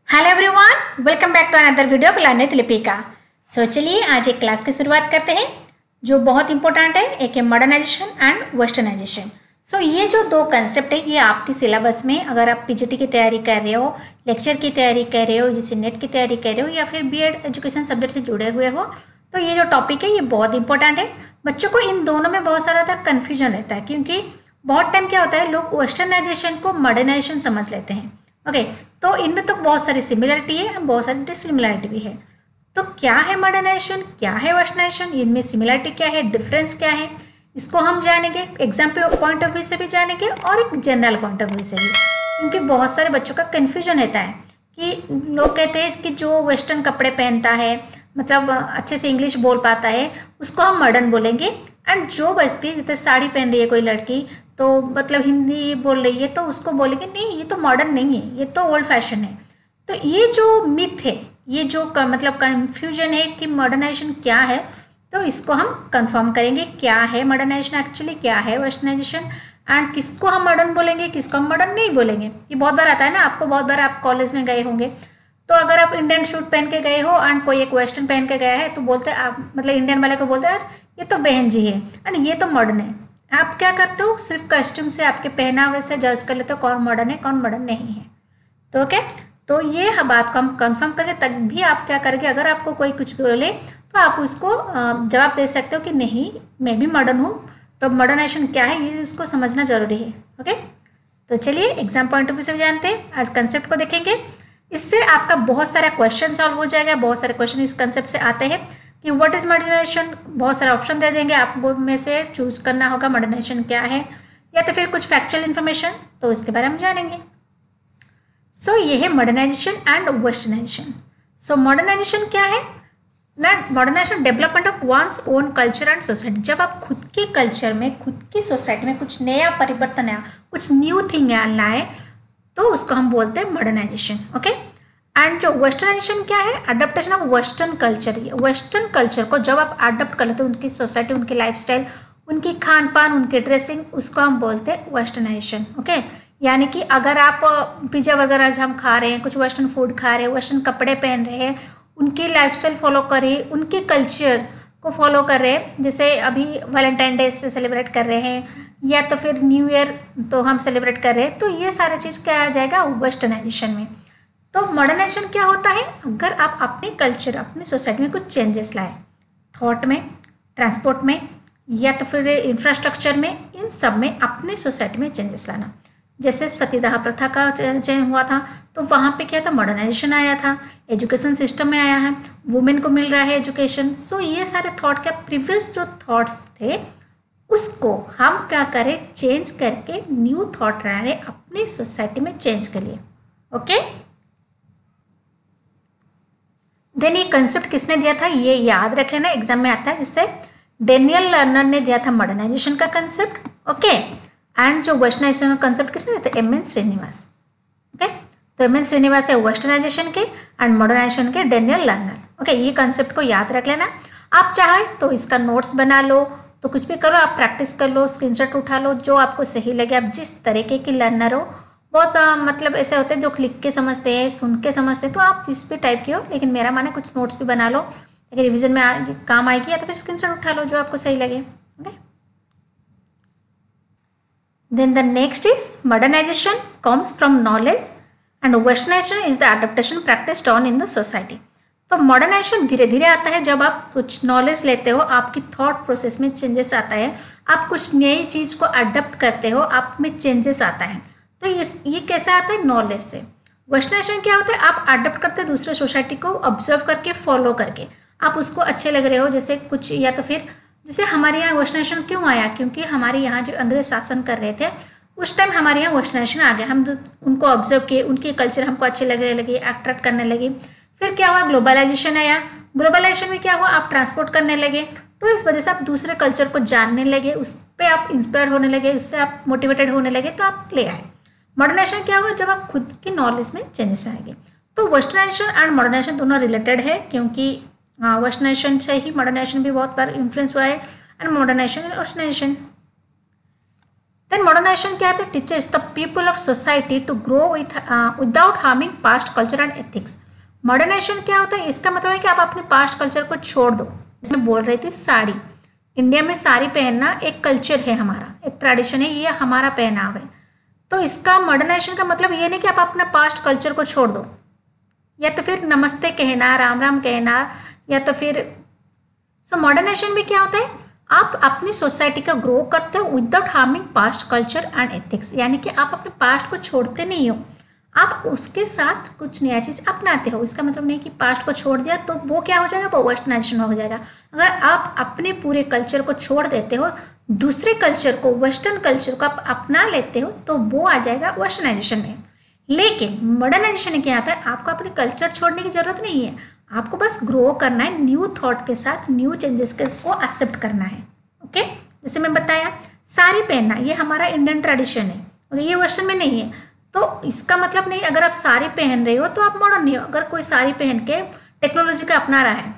Hello everyone, welcome back to another video of learn with Lipika. चलिए आज एक class की शुरुआत करते हैं जो बहुत इंपॉर्टेंट है। एक है मॉडर्नाइजेशन एंड वेस्टर्नाइजेशन। ये जो दो कंसेप्ट है ये आपकी सिलेबस में, अगर आप पीजीटी की तैयारी कर रहे हो, लेक्चर की तैयारी कर रहे हो, जैसे नेट की तैयारी कर रहे हो या फिर बीएड एजुकेशन सब्जेक्ट से जुड़े हुए हो, तो ये जो टॉपिक है ये बहुत इंपॉर्टेंट है। बच्चों को इन दोनों में बहुत सारा कन्फ्यूजन रहता है, क्योंकि बहुत टाइम क्या होता है लोग वेस्टर्नाइजेशन को मॉडर्नाइजेशन समझ लेते हैं। ओके, तो इनमें तो बहुत सारी सिमिलरिटी है, बहुत सारी डिसिमिलरिटी भी है। तो क्या है मॉडर्नाइजेशन, क्या है वेस्टर्नाइजेशन, इनमें सिमिलरिटी क्या है, डिफरेंस क्या है, इसको हम जानेंगे। एग्जाम पॉइंट ऑफ व्यू से भी जानेंगे और एक जनरल पॉइंट ऑफ व्यू से भी, क्योंकि बहुत सारे बच्चों का कन्फ्यूजन रहता है कि लोग कहते हैं कि जो वेस्टर्न कपड़े पहनता है, मतलब अच्छे से इंग्लिश बोल पाता है, उसको हम मॉडर्न बोलेंगे। एंड जो व्यक्ति जैसे साड़ी पहन रही है कोई लड़की, तो मतलब हिंदी बोल रही है, तो उसको बोलेंगे नहीं ये तो मॉडर्न नहीं है, ये तो ओल्ड फैशन है। तो ये जो मिथ है, ये जो मतलब कन्फ्यूजन है कि मॉडर्नाइजेशन क्या है, तो इसको हम कंफर्म करेंगे क्या है मॉडर्नाइजेशन एक्चुअली, क्या है वेस्टर्नाइजेशन, एंड किसको हम मॉडर्न बोलेंगे, किसको हम मॉडर्न नहीं बोलेंगे। ये बहुत बार आता है ना आपको, बहुत बार आप कॉलेज में गए होंगे, तो अगर आप इंडियन सूट पहन के गए हो एंड कोई एक वेस्टर्न पहन के गया है, तो बोलते हैं आप, मतलब इंडियन वाले को बोलते हैं यार ये तो बहन जी है एंड ये तो मॉडर्न है। आप क्या करते हो, सिर्फ कस्ट्यूम से, आपके पहनावे से जज कर लेते हो कौन मॉडर्न है कौन मॉडर्न नहीं है। तो ओके, तो ये बात को हम कंफर्म करें, तब भी आप क्या करेंगे, अगर आपको कोई कुछ बोले तो आप उसको जवाब दे सकते हो कि नहीं मैं भी मॉडर्न हूँ। तो मॉडर्नाइजेशन क्या है ये उसको समझना जरूरी है। ओके, तो चलिए एग्जाम पॉइंट ऑफ व्यू से जानते हैं, आज कंसेप्ट को देखेंगे। इससे आपका बहुत सारा क्वेश्चन सॉल्व हो जाएगा। बहुत सारे क्वेश्चन इस कंसेप्ट से आते हैं कि व्हाट इज मॉडर्नाइजेशन, बहुत सारे ऑप्शन दे देंगे, आपको में से चूज करना होगा मॉडर्नाइजेशन क्या है, या तो फिर कुछ फैक्चुअल इन्फॉर्मेशन, तो इसके बारे में जानेंगे। ये है मॉडर्नाइजेशन एंड वेस्टर्नाइजेशन। मॉडर्नाइजेशन क्या है ना, modernization development of one's own culture and society. जब आप खुद के कल्चर में, खुद की सोसाइटी में कुछ नया परिवर्तन है, कुछ न्यू थिंग लाए, तो उसको हम बोलते हैं मॉडर्नाइजेशन। ओके, एंड जो वेस्टर्नाइजेशन क्या है, adaptation of western culture. Western culture को जब आप अडप्ट कर लेते हो, उनकी सोसाइटी, उनकी लाइफस्टाइल, उनकी खान पान, उनकी ड्रेसिंग, उसको हम बोलते हैं वेस्टर्नाइजेशन। ओके, यानी कि अगर आप पिज्ज़ा बर्गर आज हम खा रहे हैं, कुछ वेस्टर्न फूड खा रहे हैं, वेस्टर्न कपड़े पहन रहे हैं, उनकी लाइफस्टाइल फॉलो कर रहे हैं, उनके कल्चर को फॉलो कर रहे हैं, जैसे अभी वैलेंटाइन डे सेलिब्रेट कर रहे हैं, या तो फिर न्यू ईयर तो हम सेलिब्रेट कर रहे हैं, तो ये सारा चीज़ क्या आ जाएगा वेस्टर्नाइजेशन में। तो मॉडर्नाइजेशन क्या होता है, अगर आप अपने कल्चर, अपनी सोसाइटी में कुछ चेंजेस लाए, थॉट में, ट्रांसपोर्ट में, या तो फिर इंफ्रास्ट्रक्चर में, इन सब में अपने सोसाइटी में चेंजेस लाना। जैसे सतीदाह प्रथा का चेंज हुआ था, तो वहाँ पे क्या था, मॉडर्नाइजेशन आया था। एजुकेशन सिस्टम में आया है, वुमेन को मिल रहा है एजुकेशन। ये सारे थॉट क्या, प्रीवियस जो थॉट्स थे उसको हम क्या करें, चेंज करके न्यू थॉट ला रहे, अपनी सोसाइटी में चेंज करिए। ओके, देन ये कंसेप्ट किसने दिया था, ये याद रख लेना, एग्जाम में आता है। इससे डेनियल लर्नर ने दिया था मॉडर्नाइजेशन का कंसेप्ट। ओके, एंड जो वेस्टर्नाइजेशन का कंसेप्ट किसने दिया था, एम एन श्रीनिवास। ओके, तो एम एन श्रीनिवास है वेस्टर्नाइजेशन के एंड मॉडर्नाइजेशन के डेनियल लर्नर। ओके, ये कंसेप्ट को याद रख लेना। आप चाहे तो इसका नोट्स बना लो, तो कुछ भी करो, आप प्रैक्टिस कर लो, स्क्रीनशॉट उठा लो, जो आपको सही लगे। आप जिस तरीके की लर्नर हो, बहुत मतलब ऐसे होते हैं जो लिख के समझते हैं, सुन के समझते हैं, तो आप जिस भी टाइप के हो, लेकिन मेरा माने कुछ नोट्स भी बना लो, अगर रिविजन में काम आएगी, या तो फिर स्क्रीनशॉट उठा लो जो आपको सही लगे। Okay, then the next is modernization comes from knowledge and westernization is the adaptation practised on in the society. तो मॉडर्नाइजेशन धीरे धीरे आता है जब आप कुछ नॉलेज लेते हो, आपकी थॉट प्रोसेस में चेंजेस आता है, आप कुछ नई चीज़ को अडप्ट करते हो, आप में चेंजेस आता है। तो ये कैसे आता है, नॉलेज से। वेस्टर्नाइजेशन क्या होता है, आप अडप्ट करते हैं दूसरे सोसाइटी को, ऑब्जर्व करके, फॉलो करके, आप उसको अच्छे लग रहे हो, जैसे कुछ, या तो फिर जैसे हमारे यहाँ वेस्टर्नाइजेशन क्यों आया, क्योंकि हमारे यहाँ जो अंग्रेज शासन कर रहे थे उस टाइम हमारे यहाँ वेस्टर्नाइजेशन आ गया, हम उनको ऑब्जर्व किए, उनके कल्चर हमको अच्छे लगने लगे, अट्रैक्ट करने लगे। फिर क्या हुआ, ग्लोबलाइजेशन आया, ग्लोबलाइजेशन में क्या हुआ, आप ट्रांसपोर्ट करने लगे, तो इस वजह से आप दूसरे कल्चर को जानने लगे, उस पर आप इंस्पायर होने लगे, उससे आप मोटिवेटेड होने लगे, तो आप ले आए। मॉडर्नाइजेशन क्या हुआ, जब आप खुद की नॉलेज में चेंजेस आएंगे। तो वेस्टर्नाइजेशन एंड मॉडर्नाइजेशन दोनों रिलेटेड है, क्योंकि वेस्टर्नाइजेशन से ही मॉडर्नाइजेशन भी बहुत बार इन्फ्लुएंस हुआ है, and modernization and westernization. Then modernization क्या है? Teachers the people of society to grow without harming past culture and ethics. Modernization क्या होता है? इसका मतलब है कि आप अपने पास्ट कल्चर को छोड़ दो। इसमें बोल रही थी साड़ी, इंडिया में साड़ी पहनना एक कल्चर है हमारा, एक ट्रेडिशन है, ये हमारा पहनाव है। तो इसका मॉडर्नाइजेशन का मतलब ये नहीं कि आप अपना पास्ट कल्चर को छोड़ दो, या तो फिर नमस्ते कहना, राम राम कहना, या तो फिर मॉडर्नाइजेशन में क्या होता है? आप अपनी सोसाइटी का ग्रो करते हो without harming past culture and ethics, यानी कि आप अपने पास्ट को छोड़ते नहीं हो, आप उसके साथ कुछ नया चीज़ अपनाते हो। इसका मतलब नहीं कि पास्ट को छोड़ दिया तो वो क्या हो जाएगा? वो वेस्टर्नाइजेशन हो जाएगा। अगर आप अपने पूरे कल्चर को छोड़ देते हो, दूसरे कल्चर को, वेस्टर्न कल्चर को आप अपना लेते हो, तो वो आ जाएगा वेस्टर्नाइजेशन में। लेकिन मॉडर्नाइजेशन में क्या आता है? आपको अपने कल्चर छोड़ने की जरूरत नहीं है, आपको बस ग्रो करना है, न्यू थॉट के साथ न्यू चेंजेस को एक्सेप्ट करना है। ओके, जैसे मैं बताया साड़ी पहनना, ये हमारा इंडियन ट्रेडिशन है, और ये वेस्टर्न में नहीं है। तो इसका मतलब नहीं अगर आप साड़ी पहन रहे हो तो आप मॉडर्न नहीं हो। अगर कोई साड़ी पहन के टेक्नोलॉजी का अपना रहा है,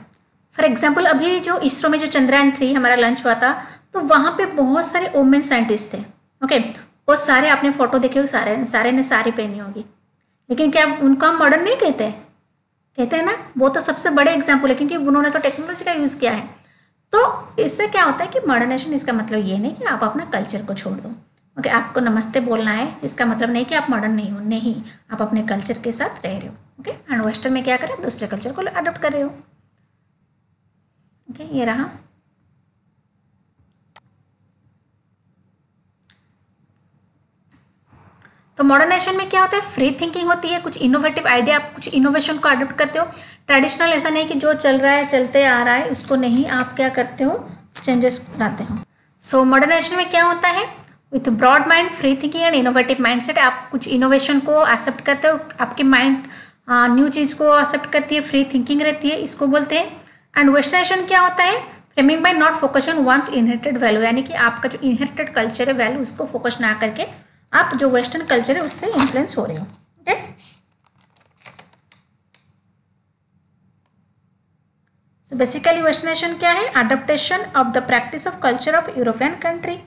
फॉर एग्जाम्पल अभी जो इसरो में जो चंद्रयान 3 हमारा लॉन्च हुआ था, तो वहाँ पे बहुत सारे वुमेन साइंटिस्ट थे। ओके, वो सारे आपने फोटो देखे हो, सारे ने साड़ी पहनी होगी, लेकिन क्या उनको हम मॉडर्न नहीं कहते? कहते हैं ना। वो तो सबसे बड़े एग्जाम्पल है, क्योंकि उन्होंने तो टेक्नोलॉजी का यूज़ किया है। तो इससे क्या होता है कि मॉडर्नाइजेशन, इसका मतलब ये नहीं कि आप अपना कल्चर को छोड़ दो। ओके, आपको नमस्ते बोलना है, इसका मतलब नहीं कि आप मॉडर्न नहीं हो, नहीं, आप अपने कल्चर के साथ रह रहे हो। ओके, एंड वेस्टर्न में क्या करें? दूसरे कल्चर को अडॉप्ट कर रहे हो। ओके, ये रहा। तो मॉडर्नाइजेशन में क्या होता है? फ्री थिंकिंग होती है, कुछ इनोवेटिव आइडिया, आप कुछ इनोवेशन को अडॉप्ट करते हो। ट्रेडिशनल ऐसा नहीं कि जो चल रहा है, चलते आ रहा है, उसको नहीं, आप क्या करते हो? चेंजेस लाते हो। सो मॉडर्नाइजेशन में क्या होता है? With broad mind, free thinking and innovative mindset, आप कुछ इनोवेशन को एक्सेप्ट करते हो, आपकी माइंड न्यू चीज़ को एक्सेप्ट करती है, फ्री थिंकिंग रहती है, इसको बोलते हैं। एंड वेस्टर्नाइजेशन क्या होता है? Framing by not focus on one's inherited value, यानी कि आपका जो इनहेरिटेड कल्चर है, वैल्यू, उसको फोकस ना करके आप जो वेस्टर्न कल्चर है उससे इन्फ्लुएंस हो रहे हो। ओके, सो बेसिकली वेस्टर्नाइजेशन क्या है? Adoption of the practice of culture of European country.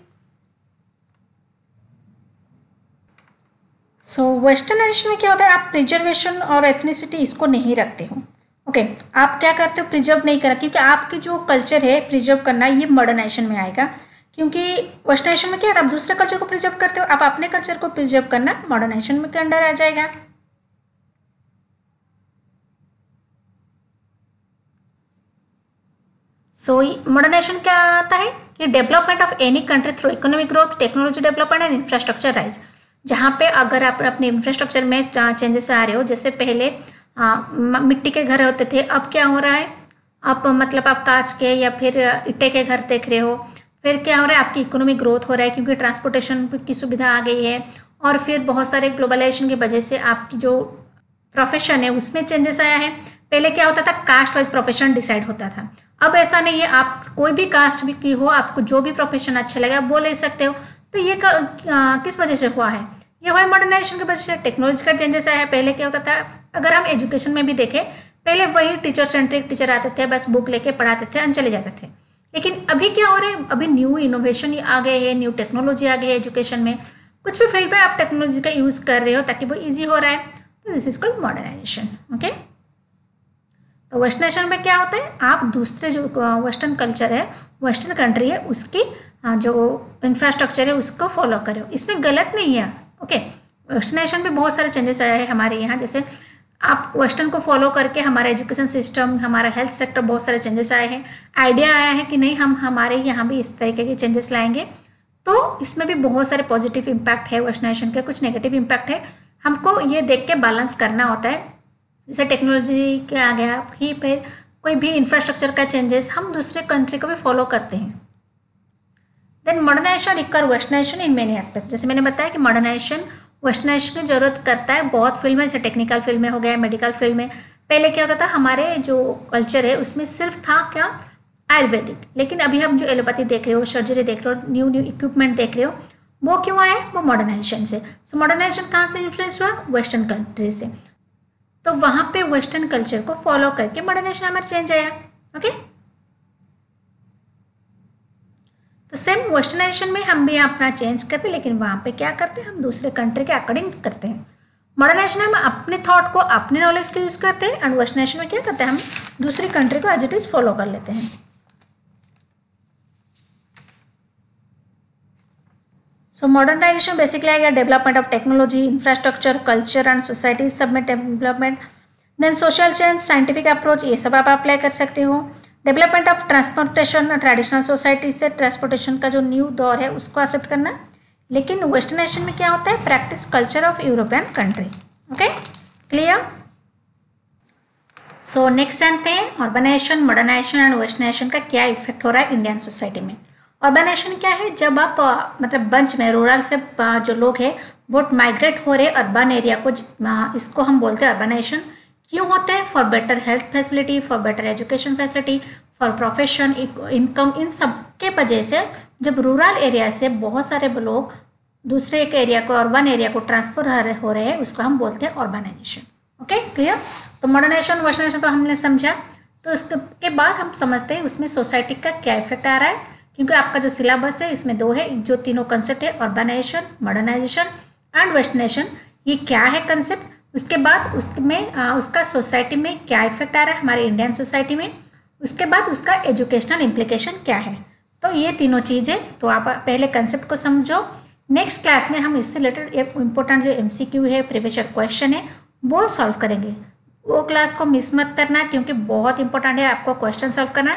So westernization में क्या होता है? आप प्रिजर्वेशन और एथनिसिटी इसको नहीं रखते हो। ओके, आप क्या करते हो? प्रिजर्व नहीं करा, क्योंकि आपकी जो कल्चर है प्रिजर्व करना, ये मॉडर्नाइजेशन में आएगा। क्योंकि वेस्टर्नाइजेशन में क्या है? आप दूसरे कल्चर को प्रिजर्व करते हो, आप अपने कल्चर को प्रिजर्व करना मॉडर्नाइजेशन में के अंडर आ जाएगा। सो मॉडर्नाइजेशन क्या आता है कि development of any country through economic growth, technology development and infrastructure rise. जहाँ पे अगर आप अपने इंफ्रास्ट्रक्चर में चेंजेस आ रहे हो, जैसे पहले मिट्टी के घर होते थे, अब क्या हो रहा है? अब मतलब आप कांच के या फिर ईंटे के घर देख रहे हो। फिर क्या हो रहा है? आपकी इकोनॉमिक ग्रोथ हो रहा है, क्योंकि ट्रांसपोर्टेशन की सुविधा आ गई है, और फिर बहुत सारे ग्लोबलाइजेशन की वजह से आपकी जो प्रोफेशन है उसमें चेंजेस आया है। पहले क्या होता था? कास्ट वाइज प्रोफेशन डिसाइड होता था, अब ऐसा नहीं है, आप कोई भी कास्ट भी की हो, आपको जो भी प्रोफेशन अच्छा लगे आप वो ले सकते हो। तो ये किस वजह से हुआ है? ये हुआ है मॉडर्नाइजेशन की वजह से, टेक्नोलॉजी का चेंजेस आया है। पहले क्या होता था? अगर हम एजुकेशन में भी देखें, पहले वही टीचर सेंट्रिक टीचर आते थे, बस बुक लेके पढ़ाते थे और चले जाते थे। लेकिन अभी क्या हो रहा है? अभी न्यू इनोवेशन आ गए हैं, न्यू टेक्नोलॉजी आ गई है एजुकेशन में। कुछ भी फील्ड पे आप टेक्नोलॉजी का यूज़ कर रहे हो ताकि वो ईजी हो रहा है, तो this is called modernization. Okay, तो वेस्टर्नाइजेशन में क्या होता है? आप दूसरे जो वेस्टर्न कल्चर है, वेस्टर्न कंट्री है, उसकी जो इंफ्रास्ट्रक्चर है उसको फॉलो करो, इसमें गलत नहीं है। ओके, वेस्टर्नाइजेशन में बहुत सारे चेंजेस आए हैं हमारे यहाँ, जैसे आप वेस्टर्न को फॉलो करके हमारा एजुकेशन सिस्टम, हमारा हेल्थ सेक्टर, बहुत सारे चेंजेस आए हैं। आइडिया आया है कि नहीं, हम हमारे यहाँ भी इस तरीके के चेंजेस लाएंगे, तो इसमें भी बहुत सारे पॉजिटिव इम्पैक्ट है वेस्टर्नाइजेशन के, कुछ नेगेटिव इम्पैक्ट है। हमको ये देख के बैलेंस करना होता है। जैसे टेक्नोलॉजी के आ गया, फिर कोई भी इंफ्रास्ट्रक्चर का चेंजेस हम दूसरे कंट्री को भी फॉलो करते हैं। Then modernization require westernization in many aspect. जैसे मैंने बताया कि मॉडर्नाइजेशन वेस्टर्नाइजेशन की जरूरत करता है बहुत फील्ड में, जैसे टेक्निकल फील्ड में हो गया, मेडिकल फील्ड में। पहले क्या होता था? हमारे जो कल्चर है उसमें सिर्फ था क्या? आयुर्वेदिक। लेकिन अभी हम जो एलोपैथी देख रहे हो, सर्जरी देख रहे हो, न्यू न्यू इक्विपमेंट देख रहे हो, वो क्यों आए? वो मॉडर्नाइजेशन से। सो मॉडर्नाइजेशन कहाँ से इन्फ्लुएंस हुआ? वेस्टर्न कंट्री से। तो वहाँ पे वेस्टर्न कल्चर को फॉलो करके मॉडर्नाइजेशन हमारा चेंज आया। ओके, तो सेम वेस्टर्नाइजेशन में हम भी अपना चेंज करते हैं, लेकिन वहाँ पे क्या करते हैं, हम दूसरे कंट्री के अकॉर्डिंग करते हैं। मॉडर्नाइजेशन में हम अपने थॉट को, अपने नॉलेज के यूज़ करते हैं, एंड वेस्टर्नाइजेशन में क्या करते हैं, हम दूसरी कंट्री को एज इट इज़ फॉलो कर लेते हैं। सो मॉडर्नाइजेशन बेसिकली आ गया development of technology, infrastructure, culture and society सब में development. Then social change, scientific approach, ये सब आप अप्लाई कर सकते हो। Development of transportation, traditional society से ट्रांसपोर्टेशन का जो न्यू दौर है उसको एक्सेप्ट करना। लेकिन वेस्टर्नाइजेशन में क्या होता है, practice culture of European country. Okay, clear. So next जानते हैं अर्बनाइजेशन, मॉडर्नाइजेशन एंड वेस्टर्नाइजेशन का क्या इफेक्ट हो रहा है इंडियन सोसाइटी में। अर्बनाइजेशन क्या है, जब आप मतलब बंच में रूरल से जो लोग हैं बहुत माइग्रेट हो रहे अर्बन एरिया को, इसको हम बोलते हैं अर्बनाइजेशन। क्यों होते हैं, for better health facility, for better education facility, for profession, income, इन सब के वजह से जब रूरल एरिया से बहुत सारे लोग दूसरे एक एरिया को, अर्बन एरिया को ट्रांसफर हो रहे हैं, उसको हम बोलते हैं अर्बनाइजेशन। Okay, clear. तो मॉडर्नाइजेशन वेस्टर्नाइजेशन तो हमने समझा, तो इसके बाद हम समझते हैं उसमें सोसाइटी का क्या इफेक्ट आ रहा है, क्योंकि आपका जो सिलेबस है इसमें दो है, जो तीनों कंसेप्ट है, अर्बनाइजेशन, मॉडर्नाइजेशन एंड वेस्टर्नाइजेशन। ये क्या है कंसेप्ट, उसके बाद उसमें उसका सोसाइटी में क्या इफेक्ट आ रहा है हमारे इंडियन सोसाइटी में, उसके बाद उसका एजुकेशनल इम्प्लीकेशन क्या है। तो ये तीनों चीज़ें, तो आप पहले कंसेप्ट को समझो। नेक्स्ट क्लास में हम इससे रिलेटेड एक इम्पोर्टेंट जो MCQ है, प्रीवियस ईयर क्वेश्चन है, वो सॉल्व करेंगे। वो क्लास को मिस मत करना, क्योंकि बहुत इंपॉर्टेंट है आपको क्वेश्चन सॉल्व करना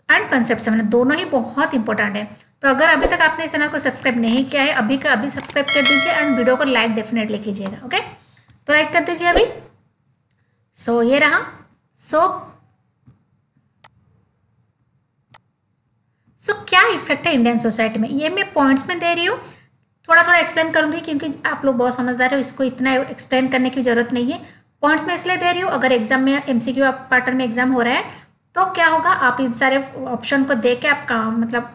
एंड कंसेप्ट समझना, दोनों ही बहुत इंपॉर्टेंट है। तो अगर अभी तक आपने इस चैनल को सब्सक्राइब नहीं किया है, अभी का अभी सब्सक्राइब कर दीजिए एंड वीडियो को लाइक डेफिनेटली कीजिएगा। ओके, तो लाइक कर दीजिए अभी। सो ये रहा। सो क्या इफेक्ट है इंडियन सोसाइटी में, ये मैं पॉइंट्स में दे रही हूँ, थोड़ा थोड़ा एक्सप्लेन करूंगी, क्योंकि आप लोग बहुत समझदार हो, इसको इतना एक्सप्लेन करने की जरूरत नहीं है। पॉइंट्स में इसलिए दे रही हूँ, अगर एग्जाम में MCQ पैटर्न में एग्जाम हो रहा है तो क्या होगा, आप इन सारे ऑप्शन को देख के आप मतलब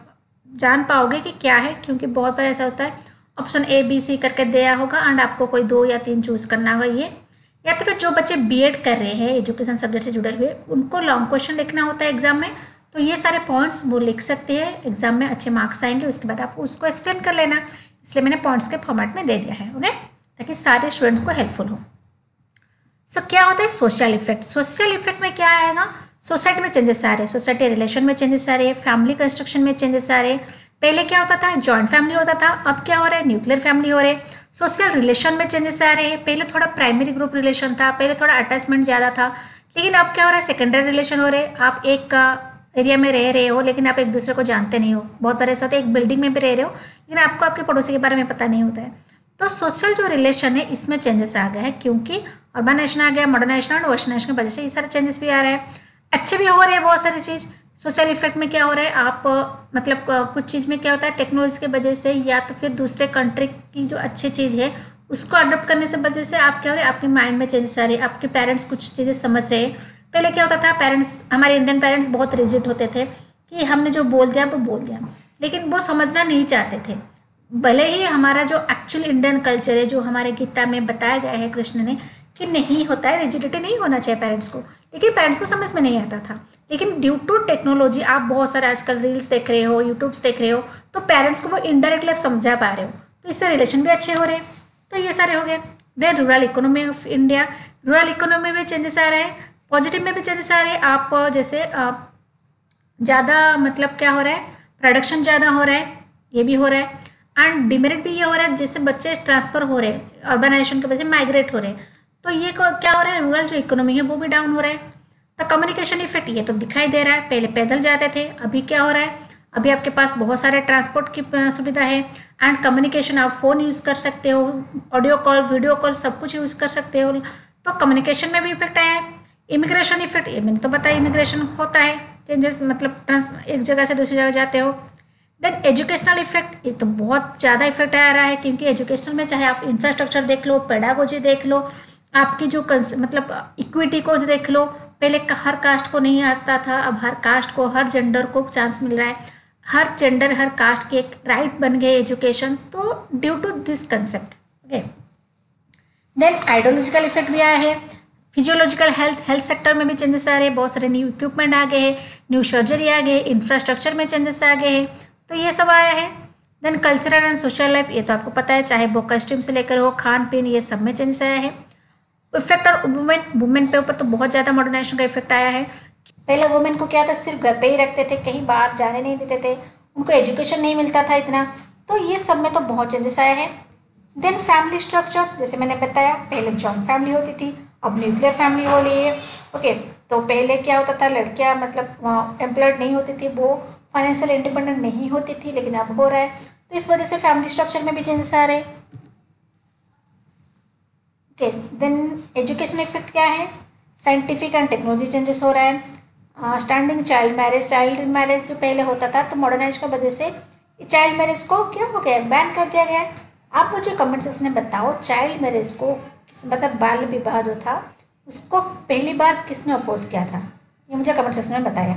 जान पाओगे कि क्या है, क्योंकि बहुत बार ऐसा होता है ऑप्शन A B C करके दिया होगा एंड आपको कोई 2 या 3 चूज करना होगा ये, या तो फिर जो बच्चे B.Ed कर रहे हैं एजुकेशन सब्जेक्ट से जुड़े हुए, उनको लॉन्ग क्वेश्चन लिखना होता है एग्जाम में, तो ये सारे पॉइंट्स वो लिख सकते हैं, एग्जाम में अच्छे मार्क्स आएंगे, उसके बाद आप उसको एक्सप्लेन कर लेना। इसलिए मैंने पॉइंट्स के फॉर्मेट में दे दिया है, ओके, ताकि सारे स्टूडेंट्स को हेल्पफुल हो। सो क्या होता है सोशल इफेक्ट, सोशल इफेक्ट में क्या आएगा, सोसाइटी में चेंजेस आ रहे हैं, सोसाइटी रिलेशन में चेंजेस आ रहे हैं, फैमिली कंस्ट्रक्शन में चेंजेस आ रहे हैं। पहले क्या होता था, जॉइंट फैमिली होता था, अब क्या हो रहा है, न्यूक्लियर फैमिली हो रहे हैं। सोशल रिलेशन में चेंजेस आ रहे हैं, पहले थोड़ा प्राइमरी ग्रुप रिलेशन था, पहले थोड़ा अटैचमेंट ज़्यादा था, लेकिन अब क्या हो रहा है, सेकेंडरी रिलेशन हो रहे हैं। आप एक एरिया में रह रहे हो, लेकिन आप एक दूसरे को जानते नहीं हो, बहुत बार ऐसा होता है एक बिल्डिंग में भी रह रहे हो, लेकिन आपको आपके पड़ोसी के बारे में पता नहीं होता है। तो सोशल जो रिलेशन है इसमें चेंजेस आ गया है, क्योंकि अर्बनाइजेशन आ गया, मॉडर्नाइजेशन और वेस्टर्नाइजेशन की वजह से ये सारे चेंजेस भी आ रहे हैं, अच्छे भी हो रहे हैं बहुत सारी चीज़। सोशल इफेक्ट में क्या हो रहा है, आप मतलब कुछ चीज़ में क्या होता है, टेक्नोलॉजी की वजह से या तो फिर दूसरे कंट्री की जो अच्छी चीज़ है उसको अडोप्ट करने से वजह से आप क्या हो रहे हैं, आपके माइंड में चेंजेस आ रहे हैं, आपके पेरेंट्स कुछ चीज़ें समझ रहे हैं। पहले क्या होता था, पेरेंट्स, हमारे इंडियन पेरेंट्स बहुत रिजिड होते थे कि हमने जो बोल दिया वो बोल दिया, लेकिन वो समझना नहीं चाहते थे। भले ही हमारा जो एक्चुअल इंडियन कल्चर है, जो हमारे गीता में बताया गया है कृष्ण ने कि नहीं होता है, रिजिडिटी नहीं होना चाहिए पेरेंट्स को, लेकिन पेरेंट्स को समझ में नहीं आता था। लेकिन ड्यू टू टेक्नोलॉजी, आप बहुत सारे आजकल रील्स देख रहे हो, यूट्यूब्स देख रहे हो, तो पेरेंट्स को वो इनडायरेक्टली आप समझा पा रहे हो, तो इससे रिलेशन भी अच्छे हो रहे हैं। तो ये सारे हो गए। Then rural economy of India, rural economy में चेंजेस आ रहे हैं, पॉजिटिव में भी चेंजेस आ रहे हैं। आप जैसे ज़्यादा मतलब क्या हो रहा है, प्रोडक्शन ज़्यादा हो रहा है, ये भी हो रहा है, एंड डिमेरिट भी ये हो रहा है, जैसे बच्चे ट्रांसफ़र हो रहे हैं, अर्बनाइजेशन की वजह से माइग्रेट हो रहे हैं, तो ये क्या हो रहा है, रूरल जो इकोनॉमी है वो भी डाउन हो रहा है। तो कम्युनिकेशन इफेक्ट ये तो दिखाई दे रहा है, पहले पैदल जाते थे, अभी क्या हो रहा है, अभी आपके पास बहुत सारे ट्रांसपोर्ट की सुविधा है, एंड कम्युनिकेशन आप फ़ोन यूज़ कर सकते हो, ऑडियो कॉल, वीडियो कॉल, सब कुछ यूज़ कर सकते हो, तो कम्युनिकेशन में भी इफेक्ट आया है। इमिग्रेशन इफेक्ट, ये मैंने तो बताया, इमिग्रेशन होता है, चेंजेस मतलब एक जगह से दूसरी जगह जाते हो। देन एजुकेशनल इफेक्ट, ये तो बहुत ज़्यादा इफेक्ट आ रहा है, क्योंकि एजुकेशनल में चाहे आप इंफ्रास्ट्रक्चर देख लो, पेडागोजी देख लो, आपकी जो मतलब इक्विटी को जो देख लो, पहले हर कास्ट को नहीं आता था, अब हर कास्ट को, हर जेंडर को चांस मिल रहा है, हर जेंडर हर कास्ट के एक राइट बन गए एजुकेशन, तो due to this concept. Okay, then ideological effect भी आया है, फिजियोलॉजिकल हेल्थ सेक्टर में भी चेंजेस आ रहे हैं, बहुत सारे न्यू इक्विपमेंट आ गए हैं, न्यू सर्जरी आ गए, इंफ्रास्ट्रक्चर में चेंजेस आ गए हैं, तो ये सब आया है। Then cultural and social life, ये तो आपको पता है, चाहे वो कस्टम से लेकर हो, खान पीन, ये सब में चेंजेस आया है। इफेक्ट और वुमेन पे ऊपर तो बहुत ज़्यादा मॉडर्नाइजेशन का इफेक्ट आया है। पहले वुमेन को क्या था, सिर्फ घर पे ही रखते थे, कहीं बाहर जाने नहीं देते थे, उनको एजुकेशन नहीं मिलता था इतना, तो ये सब में तो बहुत चेंजेस आए हैं। देन फैमिली स्ट्रक्चर, जैसे मैंने बताया पहले जॉइंट फैमिली होती थी, अब न्यूक्लियर फैमिली हो रही है। ओके, तो पहले क्या होता था, लड़कियां मतलब एम्प्लॉयड नहीं होती थी, वो फाइनेंशियल इंडिपेंडेंट नहीं होती थी, लेकिन अब हो रहा है। तो इस वजह से फैमिली स्ट्रक्चर में भी चेंजेस आ रहे हैं। ओके, देन एजुकेशन इफेक्ट क्या है, साइंटिफिक एंड टेक्नोलॉजी चेंजेस हो रहा है। स्टैंडिंग चाइल्ड मैरिज जो पहले होता था, तो मॉडर्नाइजेशन की वजह से चाइल्ड मैरिज को क्या हो गया, बैन कर दिया गया है। आप मुझे कमेंट सेक्शन में बताओ, चाइल्ड मैरिज को मतलब बाल विवाह जो था उसको पहली बार किसने अपोज किया था, ये मुझे कमेंट सेक्शन में बताया।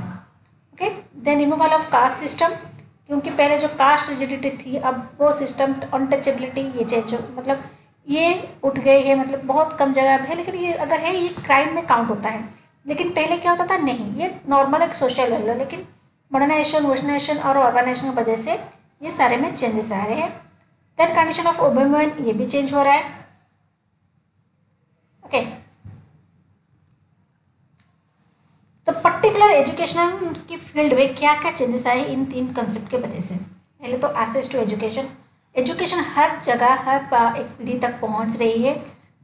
Okay, then removal of caste system, क्योंकि पहले जो कास्ट रिजिडिटी थी, अब वो सिस्टम अनटचेबिलिटी ये चेंज मतलब ये उठ गई है, मतलब बहुत कम जगह है, लेकिन ये अगर है ये क्राइम में काउंट होता है। लेकिन पहले क्या होता था, नहीं, ये नॉर्मल एक सोशल है, लेकिन मॉडर्नाइजेशन, वेस्टर्नाइजेशन और ऑर्गेनाइजेशन की वजह से ये सारे में चेंजेस आ रहे हैं। देन कंडीशन ऑफ वुमेन, ये भी चेंज हो रहा है। ओके, तो पर्टिकुलर एजुकेशन की फील्ड में क्या क्या चेंजेस आए इन 3 कंसेप्ट के वजह से। पहले तो एक्सेस टू एजुकेशन, एजुकेशन हर जगह हर एक पीढ़ी तक पहुंच रही है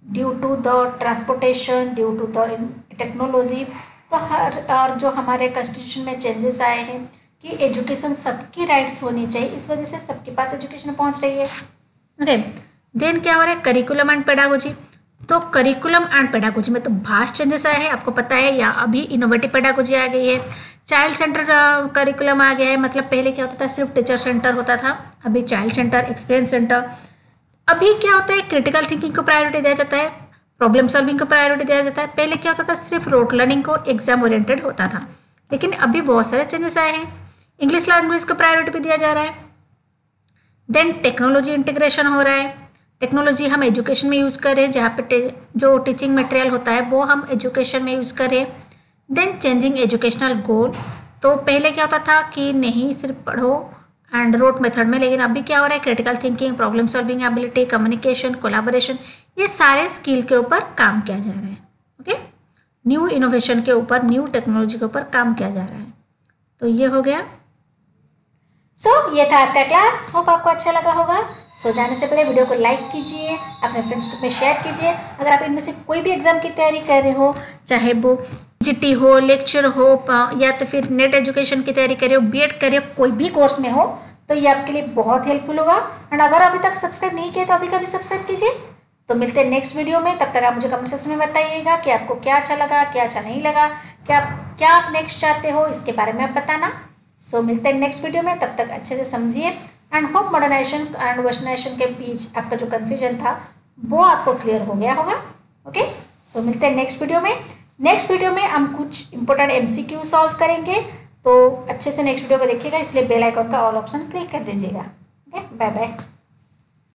due to the transportation, due to the technology. तो हर और जो हमारे कॉन्स्टिट्यूशन में चेंजेस आए हैं कि एजुकेशन सबकी राइट्स होनी चाहिए, इस वजह से सबके पास एजुकेशन पहुंच रही है। ओके, देन क्या हो रहा है, करिकुलम एंड पेडागोजी। तो करिकुलम एंड पेडागोजी में तो भास्ट चेंजेस आए हैं, आपको पता है, या अभी इनोवेटिव पेडागोजी आ गई है, चाइल्ड सेंटर करिकुलम आ गया है। मतलब पहले क्या होता था, सिर्फ टीचर सेंटर होता था, अभी चाइल्ड सेंटर, एक्सपीरियंस सेंटर। अभी क्या होता है, क्रिटिकल थिंकिंग को प्रायोरिटी दिया जाता है, प्रॉब्लम सॉल्विंग को प्रायोरिटी दिया जाता है। पहले क्या होता था, सिर्फ रोट लर्निंग को एग्जाम ओरिएंटेड होता था, लेकिन अभी बहुत सारे चेंजेस आए हैं। इंग्लिश लैंग्वेज को प्रायोरिटी भी दिया जा रहा है। देन टेक्नोलॉजी इंटीग्रेशन हो रहा है, टेक्नोलॉजी हम एजुकेशन में यूज़ करें, जहाँ पे जो टीचिंग मटेरियल होता है वो हम एजुकेशन में यूज़ करें। देन चेंजिंग एजुकेशनल गोल, तो पहले क्या होता था कि नहीं सिर्फ पढ़ो एंड रोट मेथड में, लेकिन अभी क्या हो रहा है, critical thinking, problem solving ability, communication, collaboration, ये सारे स्किल के ऊपर काम किया जा रहा है। ओके, न्यू इनोवेशन के ऊपर, न्यू टेक्नोलॉजी के ऊपर काम किया जा रहा है। तो ये हो गया। ये था आज का क्लास, होप आपको अच्छा लगा होगा। जाने से पहले वीडियो को लाइक कीजिए, अपने फ्रेंड्स ग्रुप में शेयर कीजिए। अगर आप इनमें से कोई भी एग्जाम की तैयारी कर रहे हो, चाहे वो जीटी हो, लेक्चर हो, या तो फिर नेट एजुकेशन की तैयारी कर रहे हो, बीएड कर रहे हो, कोई भी कोर्स में हो, तो ये आपके लिए बहुत हेल्पफुल होगा। एंड अगर अभी तक सब्सक्राइब नहीं किया तो अभी कभी सब्सक्राइब कीजिए। तो मिलते हैं नेक्स्ट वीडियो में, तब तक आप मुझे कमेंट सेक्शन में बताइएगा कि आपको क्या अच्छा लगा, क्या अच्छा नहीं लगा, क्या आप नेक्स्ट चाहते हो, इसके बारे में आप बताना। मिलते हैं नेक्स्ट वीडियो में, तब तक अच्छे से समझिए and hope modernization and westernization के बीच आपका जो कन्फ्यूजन था वो आपको क्लियर हो गया होगा। ओके, मिलते हैं नेक्स्ट वीडियो में। नेक्स्ट वीडियो में हम कुछ इंपॉर्टेंट MCQ सॉल्व करेंगे, तो अच्छे से नेक्स्ट वीडियो को देखिएगा, इसलिए बेल आइकन का ऑल ऑप्शन क्लिक कर दीजिएगा। Okay, bye bye.